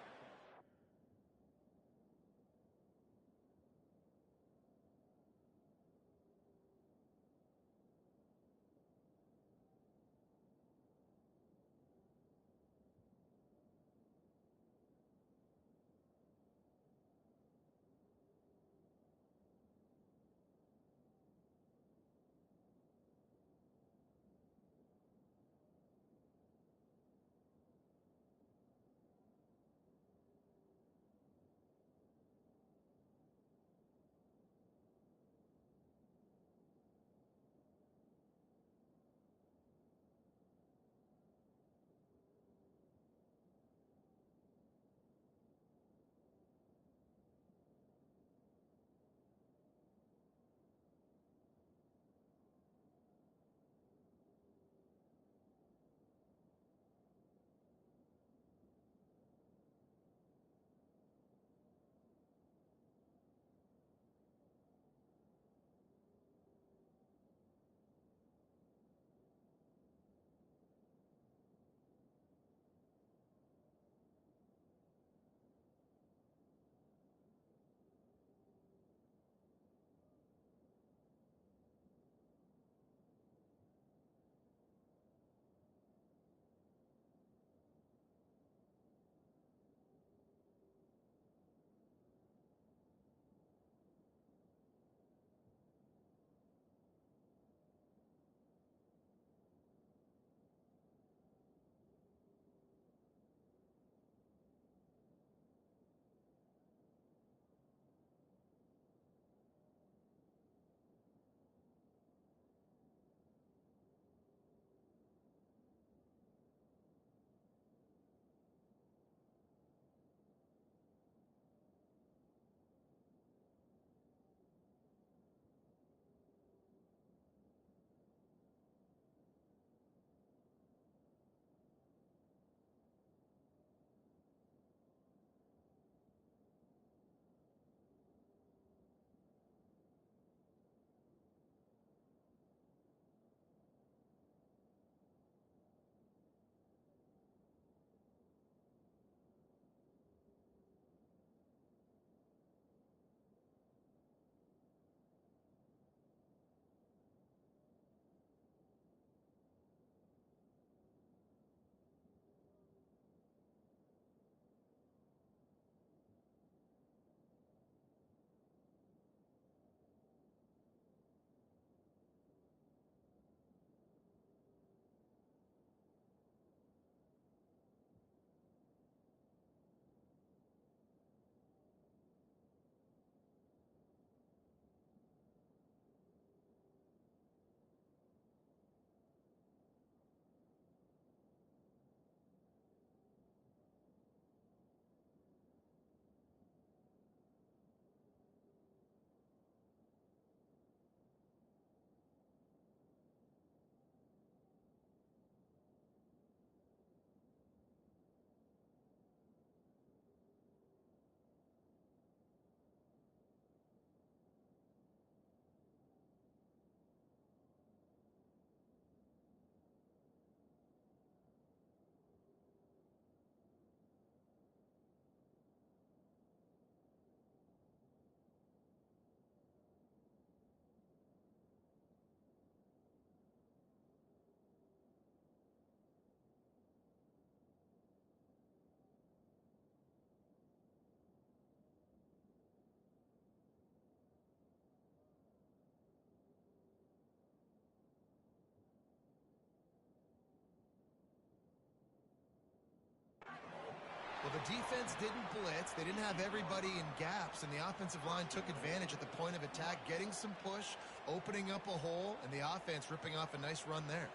defense didn't blitz. They didn't have everybody in gaps, and the offensive line took advantage at the point of attack, getting some push, opening up a hole, and the offense ripping off a nice run there.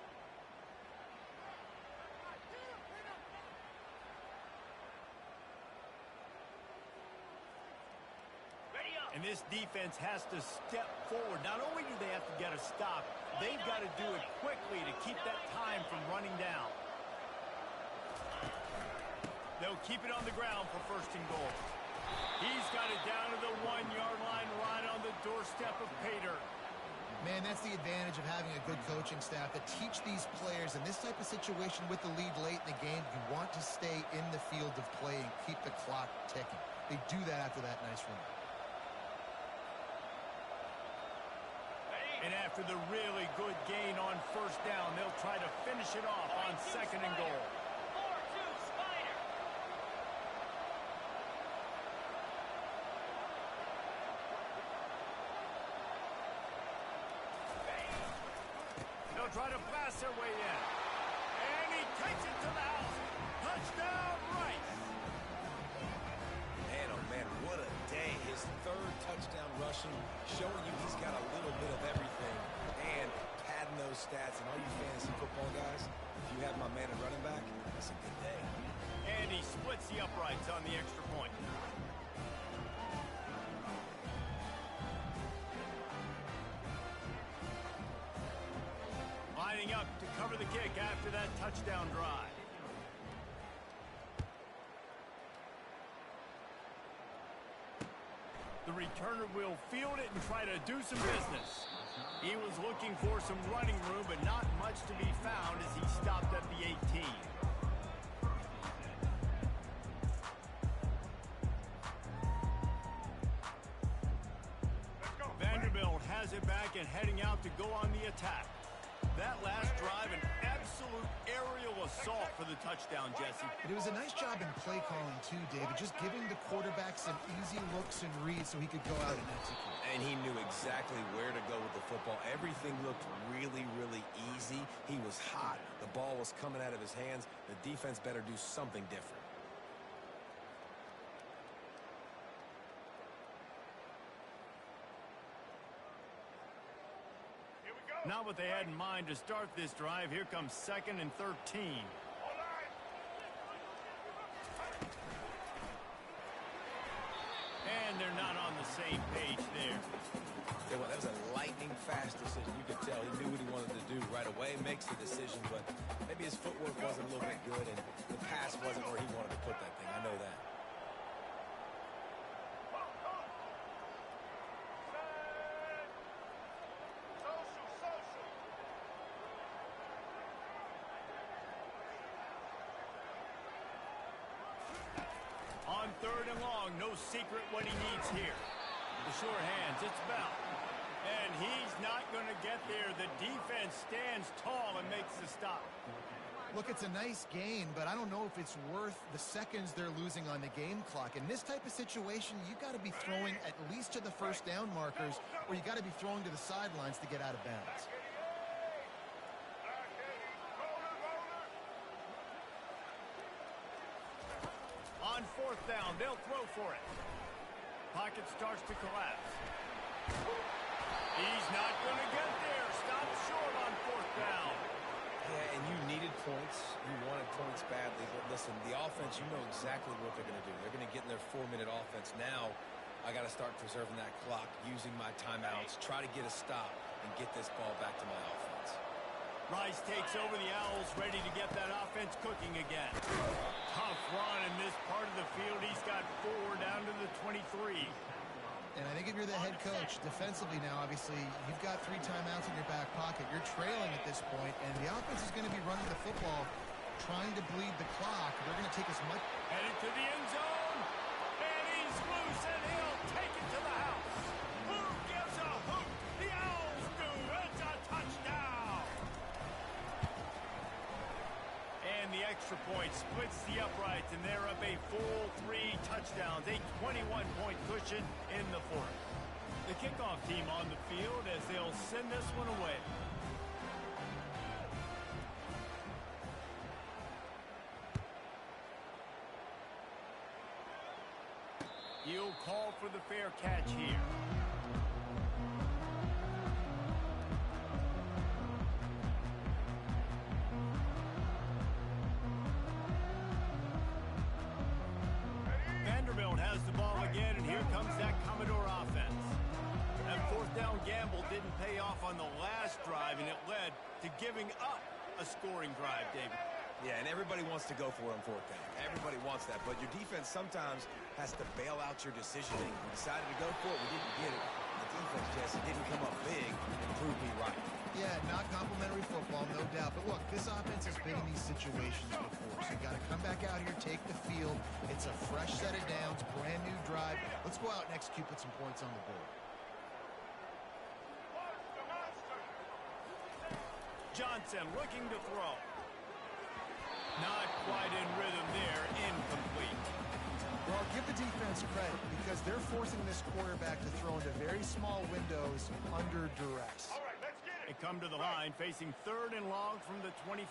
And this defense has to step forward. Not only do they have to get a stop, they've got to do it quickly to keep that time from running down. They'll keep it on the ground for first and goal. He's got it down to the 1-yard line, right on the doorstep of Pater.
Man, that's the advantage of having a good coaching staff that teach these players in this type of situation with the lead late in the game. You want to stay in the field of play and keep the clock ticking. They do that after that nice run.
And after the really good gain on first down, they'll try to finish it off on second and goal.
4-2 Spider.
They'll try to pass their way in. And he takes it to the house. Touchdown, Rice.
Man, oh man, what a day. His third touchdown rushing, showing you he's got a little bit of everything. And padding those stats. And all you fantasy football guys, if you have my man at running back, that's a good day.
And he splits the uprights on the extra point. Lining up to cover the kick after that touchdown drive. The returner will field it and try to do some business. He was looking for some running room, but not much to be found as he stopped at the 18. Vanderbilt has it back and heading out to go on the attack. That last drive, an absolute aerial assault for the touchdown, Jesse.
But it was a nice job in play calling too, David, just giving the quarterback some easy looks and reads so he could go out and execute.
And he knew exactly where to go with the football. Everything looked really, really easy. He was hot. The ball was coming out of his hands. The defense better do something different.
Not what they had in mind to start this drive. Here comes 2nd and 13. And they're not on the same page there.
Yeah, well, that was a lightning fast decision. You could tell he knew what he wanted to do right away. Makes the decision, but maybe his footwork wasn't a little bit good, and the pass wasn't where he wanted to put that thing. I know that.
On 3rd and long, no secret what he needs here. The sure hands, it's Bell. And he's not going to get there. The defense stands tall and makes the stop.
Look, it's a nice gain, but I don't know if it's worth the seconds they're losing on the game clock. In this type of situation, you got to be throwing at least to the first down markers, or you got to be throwing to the sidelines to get out of bounds.
On 4th down, they'll throw for it. Pocket starts to collapse. He's not going to get there. Stop short on 4th down.
Yeah, and you needed points. You wanted points badly. But listen, the offense, you know exactly what they're going to do. They're going to get in their 4-minute offense. Now, I got to start preserving that clock, using my timeouts, try to get a stop, and get this ball back to my offense.
Rice takes over the Owls, ready to get that offense cooking again. Tough run in this part of the field. He's got 4 down to the 23.
And I think if you're the head coach, defensively now, obviously, you've got 3 timeouts in your back pocket. You're trailing at this point, and the offense is going to be running the football, trying to bleed the clock. They're going to take as much.
Headed to the end zone, and he's loose, and he'll take it to the house. Who gives a hoot? The Owls do. It's a touchdown. And the extra point splits the uprights, and they're up a full 3 touchdowns, a 21-point cushion in the 4th. The kickoff team on the field as they'll send this one away. You'll call for the fair catch here. Vanderbilt has the ball again, and here comes that Commodore offense. That fourth down gamble didn't pay off on the last drive, and it led to giving up a scoring drive, David.
Yeah, and everybody wants to go for it on fourth down. Everybody wants that, but your defense sometimes has to bail out your decisioning. We decided to go for it. We didn't get it. The defense, Jesse, didn't come up big and prove me right.
Yeah, not complimentary football, no doubt. But look, this offense has been in these situations before. So you got to come back out here, take the field. It's a fresh set of downs, brand new drive. Let's go out and execute, put some points on the board.
Johnson looking to throw. Not quite in rhythm there. Incomplete.
Well, give the defense credit because they're forcing this quarterback to throw into very small windows under duress.
All right, let's get it.
They come to the line facing 3rd and long from the 25.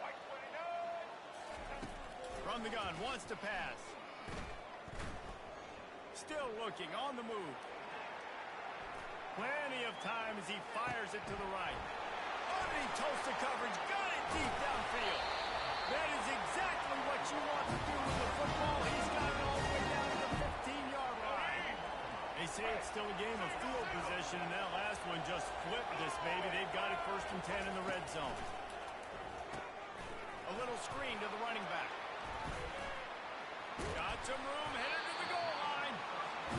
White 29.
From the gun, wants to pass. Still looking, on the move. Plenty of time as he fires it to the right. Underneath toasted coverage, got it deep downfield. That is exactly what you want to do with the football. He's got it all the way down to the 15-yard line. They say it's still a game of field position, and that last one just flipped this baby. They've got it 1st and 10 in the red zone. A little screen to the running back. Got some room, headed to the goal line.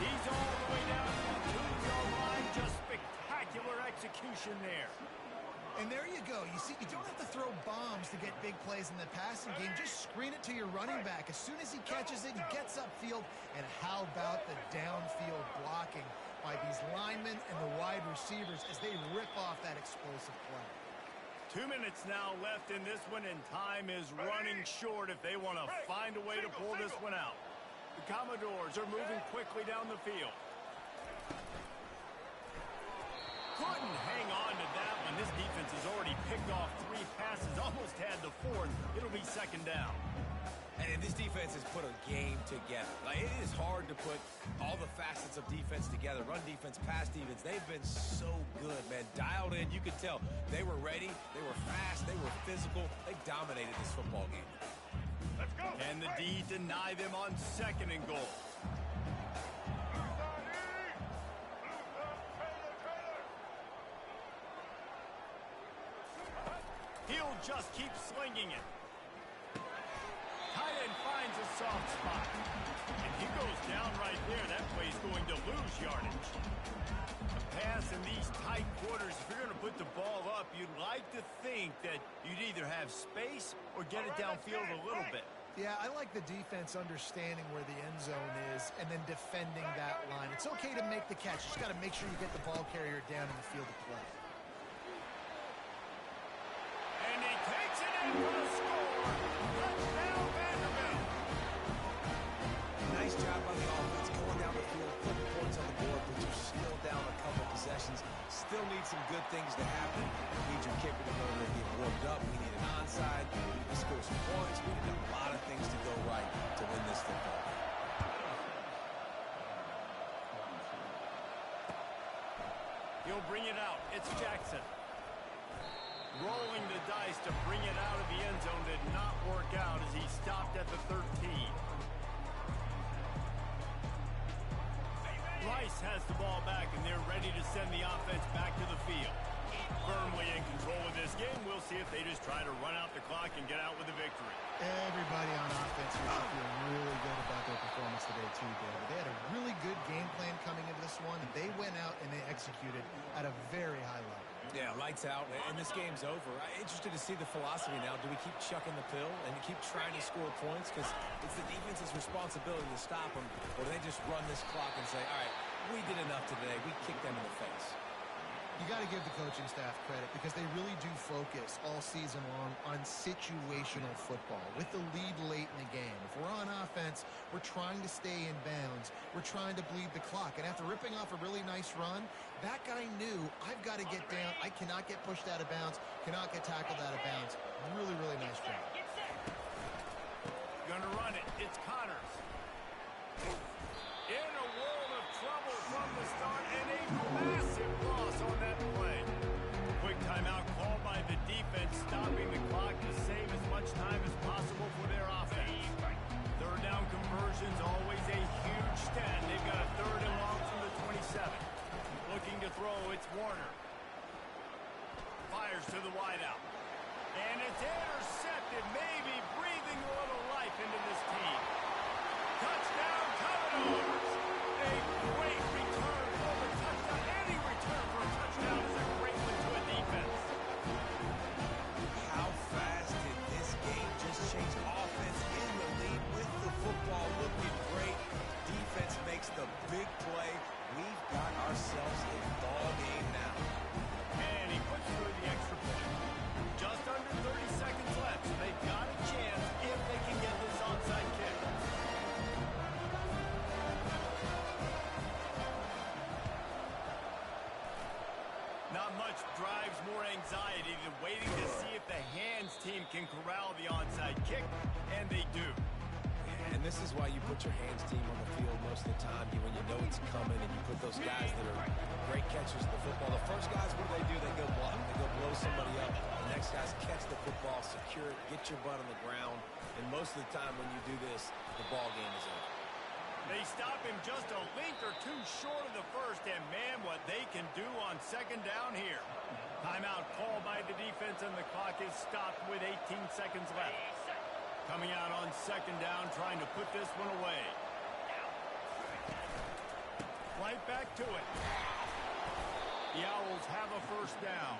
He's all the way down to the 2-yard line. Just spectacular execution there.
And there you go. You see, you don't have to throw bombs to get big plays in the passing game. Just screen it to your running back. As soon as he catches it, he gets upfield. And how about the downfield blocking by these linemen and the wide receivers as they rip off that explosive play.
2 minutes now left in this one, and time is running short if they want to find a way to pull this one out. The Commodores are moving quickly down the field. Couldn't hang on to that one. This defense has already picked off 3 passes, almost had the 4th. It'll be 2nd down.
And this defense has put a game together. Like, it is hard to put all the facets of defense together. Run defense, pass defense. They've been so good, man. Dialed in. You could tell they were ready. They were fast. They were physical. They dominated this football game.
Let's go.
And the D deny them on 2nd and goal. He'll just keep slinging it. Tight end finds a soft spot. And he goes down right there. That play's going to lose yardage. A pass in these tight quarters, if you're going to put the ball up, you'd like to think that you'd either have space or get it downfield a little bit.
Yeah, I like the defense understanding where the end zone is and then defending that line. It's okay to make the catch. You just got to make sure you get the ball carrier down in the field of play.
And he takes it in for the score. Touchdown, Vanderbilt.
Nice job by the offense going down the field, putting points on the board, but you're still down a couple possessions. Still need some good things to happen. We need your kicker to go there and get warmed up. We need an onside. We need to score some points. We need a lot of things to go right to win this football game.
He'll bring it out. It's Jackson. Rolling the dice to bring it out of the end zone did not work out as he stopped at the 13. Rice has the ball back, and they're ready to send the offense back to the field. Firmly in control of this game. We'll see if they just try to run out the clock and get out with a victory.
Everybody on offense here should feel really good about their performance today, too, David. They had a really good game plan coming into this one, and they went out and they executed at a very high level.
Yeah, lights out, and this game's over. I'm interested to see the philosophy now. Do we keep chucking the pill and keep trying to score points? Because it's the defense's responsibility to stop them, or do they just run this clock and say, all right, we did enough today. We kicked them in the face.
You got to give the coaching staff credit because they really do focus all season long on situational football with the lead late in the game. If we're on offense, we're trying to stay in bounds. We're trying to bleed the clock. And after ripping off a really nice run, that guy knew I've got to get down. I cannot get pushed out of bounds, cannot get tackled out of bounds. Really, really nice job.
Gonna run it. It's Connors. In a world of trouble from the start, and a massive loss on that play. Quick timeout called by the defense, stopping the clock to save as much time as possible for their offense. Third down conversions, always a huge stat. They've got a third and long from the 27. Looking to throw, it's Warner. Fires to the wideout. And it's intercepted, maybe breathing a little life into this team. Touchdown, Commodores! A great return for the touchdown. Any return for a touchdown is a great one to a defense.
How fast did this game just change? Offense in the lead with the football looking great. Defense makes the big play. We've got ourselves a ball game now.
And he puts through the extra point. Just under 30 seconds left, so they've got a chance if they can get this onside kick. Not much drives more anxiety than waiting to see if the hands team can corral the onside kick, and they do.
And this is why you put your hands team on the field most of the time when you know it's coming, and you put those guys that are great catchers of the football. The first guys, what do? They go block. They go blow somebody up. The next guys catch the football, secure it, get your butt on the ground. And most of the time when you do this, the ball game is over.
They stop him just a length or two short of the first, and man, what they can do on second down here. Timeout called by the defense, and the clock is stopped with 18 seconds left. Coming out on second down, trying to put this one away. Right back to it. The Owls have a first down.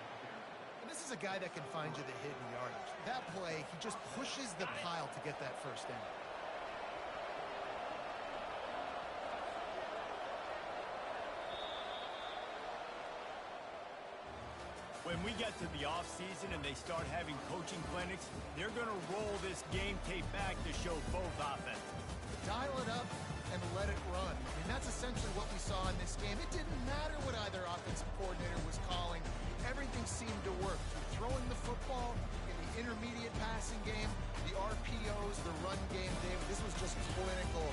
And this is a guy that can find you the hidden yardage. That play, he just pushes the pile to get that first down.
When we get to the offseason and they start having coaching clinics, they're going to roll this game tape back to show both offenses.
Dial it up and let it run. I mean, that's essentially what we saw in this game. It didn't matter what either offensive coordinator was calling. Everything seemed to work. Throwing the football, in the intermediate passing game, the RPOs, the run game, David, this was just clinical